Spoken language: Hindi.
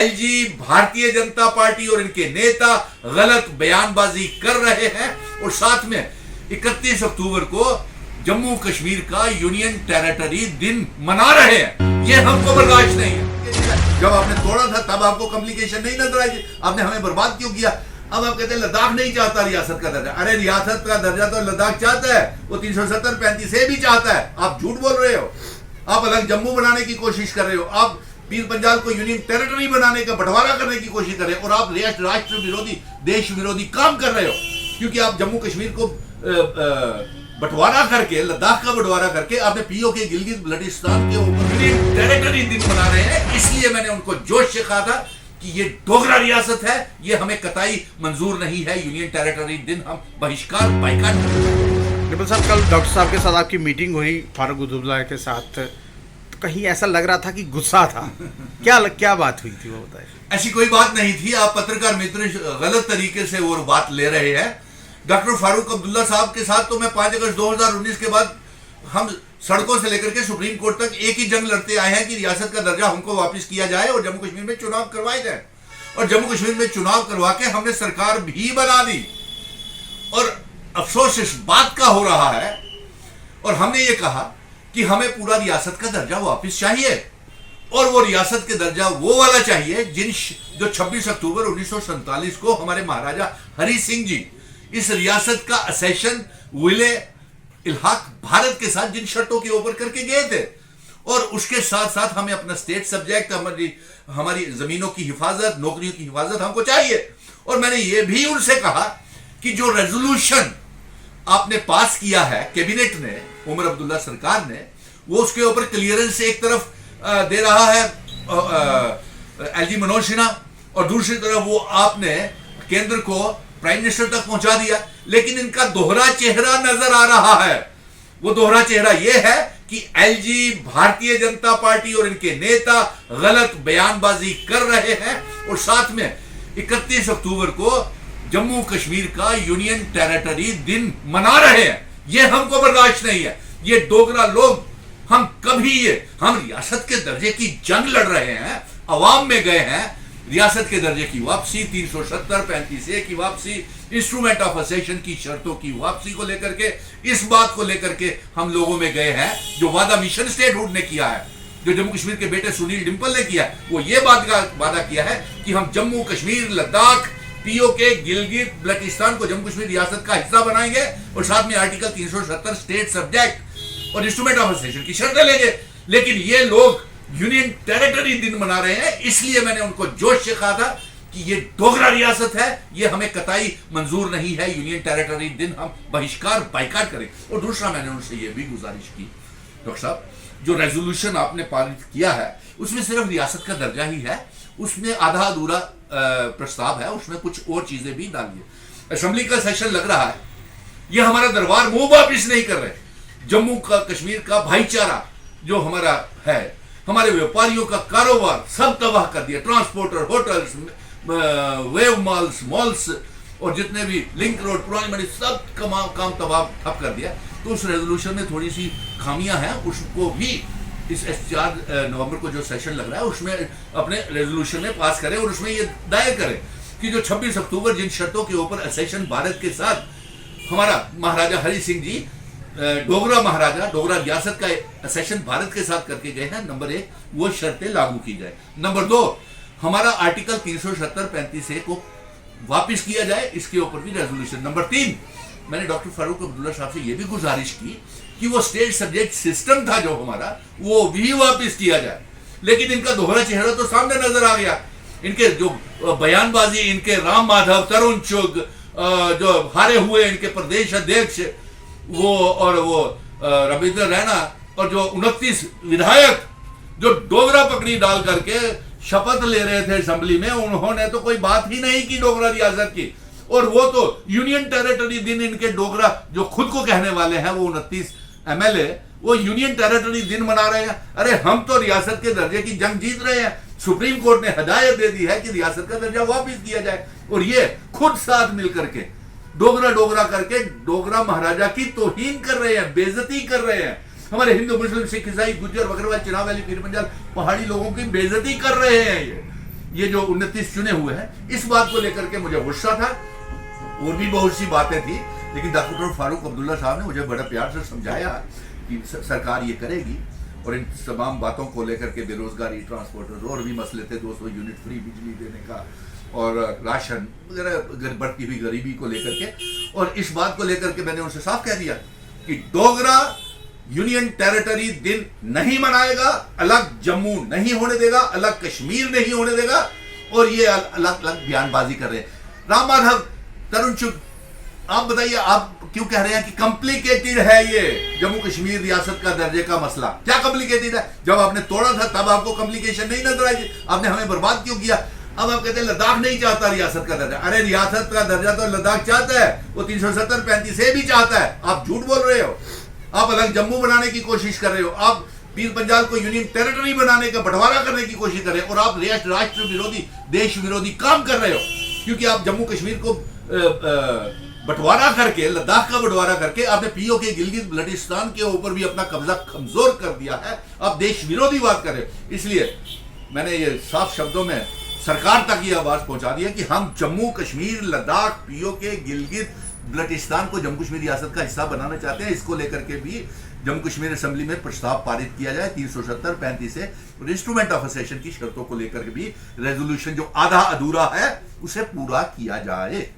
एलजी भारतीय जनता पार्टी और इनके नेता गलत बयानबाजी कर रहे हैं और साथ में 31 अक्टूबर को जम्मू कश्मीर का यूनियन टेरिटरी दिन मना रहे हैं। ये हमको बर्दाश्त नहीं है। जब आपने तोड़ा था तब आपको कॉम्प्लिकेशन नहीं नजर आई, आपने हमें बर्बाद क्यों किया? अब आप कहते हैं लद्दाख नहीं चाहता रियासत का दर्जा। अरे रियासत का दर्जा तो लद्दाख चाहता है, वो 370-35 से भी चाहता है। आप झूठ बोल रहे हो। आप अलग जम्मू बनाने की कोशिश कर रहे हो, आप पीर पंजाल को यूनियन टेरिटरी बनाने का बंटवारा करने की कोशिश कर रहे हो और आप राष्ट्र विरोधी देश विरोधी काम कर रहे हो, क्योंकि आप जम्मू कश्मीर को बंटवारा करके, लद्दाख का बंटवारा करके आपने पीओके गिलगित बल्टिस्तान के ऊपर यूनियन टेरिटरी दिन बना रहे हैं। इसलिए मैंने उनको जोश से कहा था कि ये डोगरा रियासत है, ये हमें कतई मंजूर नहीं है। यूनियन टेरिटरी दिन हम बहिष्कार बाइकाट करेंगे। डिम्पल साहब, कल डॉक्टर साहब के साथ आपकी मीटिंग हुई फारूक अब्दुल्ला के साथ, तो कहीं ऐसा लग रहा था कि गुस्सा था। क्या बात हुई थी वो बताइए। ऐसी कोई बात नहीं थी। आप पत्रकार मित्र गलत तरीके से वो बात ले रहे हैं। डॉक्टर फारूक अब्दुल्ला साहब के साथ तो मैं 5 अगस्त 2019 के बाद हम सड़कों से लेकर के सुप्रीम कोर्ट तक एक ही जंग लड़ते आए हैं कि रियासत का दर्जा हमको वापस किया जाए और जम्मू कश्मीर में चुनाव करवाए जाए। और जम्मू कश्मीर में चुनाव करवा के हमने सरकार भी बना दी। और अफसोस इस बात का हो रहा है, और हमने ये कहा कि हमें पूरा रियासत का दर्जा वापस चाहिए, और वो रियासत के दर्जा वो वाला चाहिए जो 26 अक्टूबर 1947 को हमारे महाराजा हरि सिंह जी इस रियासत का असेशन विले इल्हाक भारत के साथ जिन शर्तों के ऊपर करके गए थे। और उसके साथ साथ हमें अपना स्टेट सब्जेक्ट, हमारी जमीनों की हिफाजत, नौकरियों की हिफाजत हमको चाहिए। और मैंने ये भी उनसे कहा कि जो रेजोल्यूशन आपने पास किया है कैबिनेट ने, उमर अब्दुल्ला सरकार ने, वो उसके ऊपर क्लियरेंस एक तरफ दे रहा है एलजी मनोज सिन्हा, और दूसरी तरफ वो आपने केंद्र को प्राइम मिनिस्टर तक पहुंचा दिया। लेकिन इनका दोहरा चेहरा नजर आ रहा है। वो दोहरा चेहरा ये है कि एलजी भारतीय जनता पार्टी और इनके नेता गलत बयानबाजी कर रहे हैं और साथ में 31 अक्टूबर को जम्मू कश्मीर का यूनियन टेरिटरी दिन मना रहे हैं। ये हमको बर्दाश्त नहीं है। ये डोगरा लोग, हम रियासत के दर्जे की जंग लड़ रहे हैं, अवाम में गए हैं, रियासत के दर्जे की वापसी, 370-35 की वापसी, इंस्ट्रूमेंट ऑफ असेशन की शर्तों की वापसी को लेकर के, इस बात को लेकर के हम लोगों में गए हैं जो वादा मिशन स्टेटहुड ने किया है, जो जम्मू कश्मीर के बेटे सुनील डिम्पल ने किया है। वो ये वादा किया है कि हम जम्मू कश्मीर, लद्दाख, पीओके गिलगित बल्टिस्तान को जम्मू कश्मीर रियासत का हिस्सा बनाएंगे और साथ में आर्टिकल 370 स्टेट सब्जेक्ट और इंस्ट्रूमेंट ऑफ असेशन की शर्तें लेंगे। लेकिन ये लोग यूनियन टेरिटरी दिन मना रहे हैं। इसलिए मैंने उनको जोश से कहा था कि ये डोगरा रियासत है, ये हमें कतई मंजूर नहीं है। यूनियन टेरिटरी दिन हम बहिष्कार बाइकाट करें। और दूसरा मैंने उनसे ये भी गुजारिश की, डॉक्टर साहब, जो रेजोल्यूशन आपने पारित किया है उसमें सिर्फ रियासत का दर्जा ही है, उसमें आधा अधूरा प्रस्ताव है, उसमें कुछ और चीजें भी डालिए। असेंबली का सेशन लग रहा है, ये हमारा दरबार मुंह वापिस नहीं कर रहे। जम्मू का कश्मीर का भाईचारा जो हमारा है, हमारे व्यापारियों का कारोबार सब तबाह कर दिया। ट्रांसपोर्टर, होटल्स, वेव मॉल्स और जितने भी लिंक रोड, पुरानी मंडी, सब काम तबाह ठप कर दिया। तो उस रेजोल्यूशन में थोड़ी सी खामियां हैं, उसको भी इस 4 नवंबर को जो सेशन लग रहा है उसमें अपने रेजोल्यूशन में पास करें और उसमें ये दायर करें कि जो 26 अक्टूबर जिन शर्तों के ऊपर असेशन भारत के साथ हमारा महाराजा हरि सिंह जी डोगरा महाराजा, डोगरा रियासत का असेशन भारत के साथ करके गए हैं, नंबर 1 वो शर्तें लागू की जाए। नंबर 2 हमारा आर्टिकल 370-35 को वापस किया जाए, इसके ऊपर भी रेजोल्यूशन। नंबर 3 मैंने डॉक्टर फारूक अब्दुल्ला साहब से यह भी गुजारिश की कि वो स्टेट सब्जेक्ट सिस्टम था जो हमारा, वो भी वापस किया जाए। लेकिन इनका दोहरा चेहरा तो सामने नजर आ गया। इनके जो बयानबाजी, इनके राम माधव, तरुण चुग, जो हारे हुए इनके प्रदेश अध्यक्ष वो, और वो रविंद्र रैना, और जो 29 विधायक जो डोगरा पकड़ी डाल करके शपथ ले रहे थे असेंबली में, उन्होंने तो कोई बात ही नहीं की डोगरा रियासत की। और वो तो यूनियन टेरिटरी दिन इनके डोगरा जो खुद को कहने वाले हैं, वो 29 एमएलए वो यूनियन टेरिटरी दिन मना रहे हैं। अरे हम तो रियासत के दर्जे की जंग जीत रहे हैं। सुप्रीम कोर्ट ने हिदायत दे दी है कि रियासत का दर्जा वापस किया जाए, और ये खुद साथ मिलकर के डोगरा करके डोगरा महाराजा की तौहीन कर रहे हैं, बेइज्जती कर रहे हैं। हमारे हिंदू, मुस्लिम, सिख, ईसाई, गुज्जर, बकरवाल, चिनाब वाली, पीर पंजाल, पहाड़ी लोगों की बेइज्जती कर रहे हैं। ये जो 29 चुने हुए हैं, इस बात को लेकर के मुझे गुस्सा था। और भी बहुत सी बातें थी, लेकिन डॉक्टर फारूक अब्दुल्ला साहब ने मुझे बड़े प्यार से समझाया कि सरकार ये करेगी, और इन तमाम बातों को लेकर के बेरोजगारी, ट्रांसपोर्टर्स और भी मसले थे, 200 यूनिट फ्री बिजली देने का और राशन वगैरह, बढ़ती हुई गरीबी को लेकर के। और इस बात को लेकर के मैंने उनसे साफ कह दिया कि डोगरा यूनियन टेरिटरी दिन नहीं मनाएगा, अलग जम्मू नहीं होने देगा, अलग कश्मीर नहीं होने देगा, और ये अलग अलग बयानबाजी कर रहे हैं। राम माधव, तरुण चुग, आप बताइए, आप क्यों कह रहे हैं कि कॉम्प्लिकेटेड है ये जम्मू कश्मीर रियासत का दर्जे का मसला? क्या कॉम्प्लिकेटेड है? जब आपने तोड़ा था तब आपको कॉम्प्लिकेशन नहीं नजर आई, आपने हमें बर्बाद क्यों किया? अब आप कहते हैं लद्दाख नहीं चाहता रियासत का दर्जा। अरे रियासत का दर्जा तो लद्दाख चाहता है, वो 370-35 से भी चाहता है। आप झूठ बोल रहे हो, आप अलग जम्मू बनाने की कोशिश कर रहे हो, आप पीर पंजाल को यूनियन टेरिटरी बनाने का बंटवारा करने की कोशिश कर रहे हो, और आप राष्ट्र विरोधी, देश विरोधी काम कर रहे हो, क्योंकि आप जम्मू कश्मीर को बंटवारा करके, लद्दाख का बंटवारा करके आपने पीओके गिलगित बल्टिस्तान के ऊपर भी अपना कब्जा कमजोर कर दिया है। आप देश विरोधी बात कर रहे हो। इसलिए मैंने ये साफ शब्दों में सरकार तक ये आवाज पहुंचा दी है कि हम जम्मू कश्मीर, लद्दाख, पीओके गिलगित बल्टिस्तान को जम्मू कश्मीर रियासत का हिस्सा बनाना चाहते हैं। इसको लेकर के भी जम्मू कश्मीर असेंबली में प्रस्ताव पारित किया जाए 370-35 से, और इंस्ट्रूमेंट ऑफ असेशन की शर्तों को लेकर के भी रेजोल्यूशन जो आधा अधूरा है उसे पूरा किया जाए।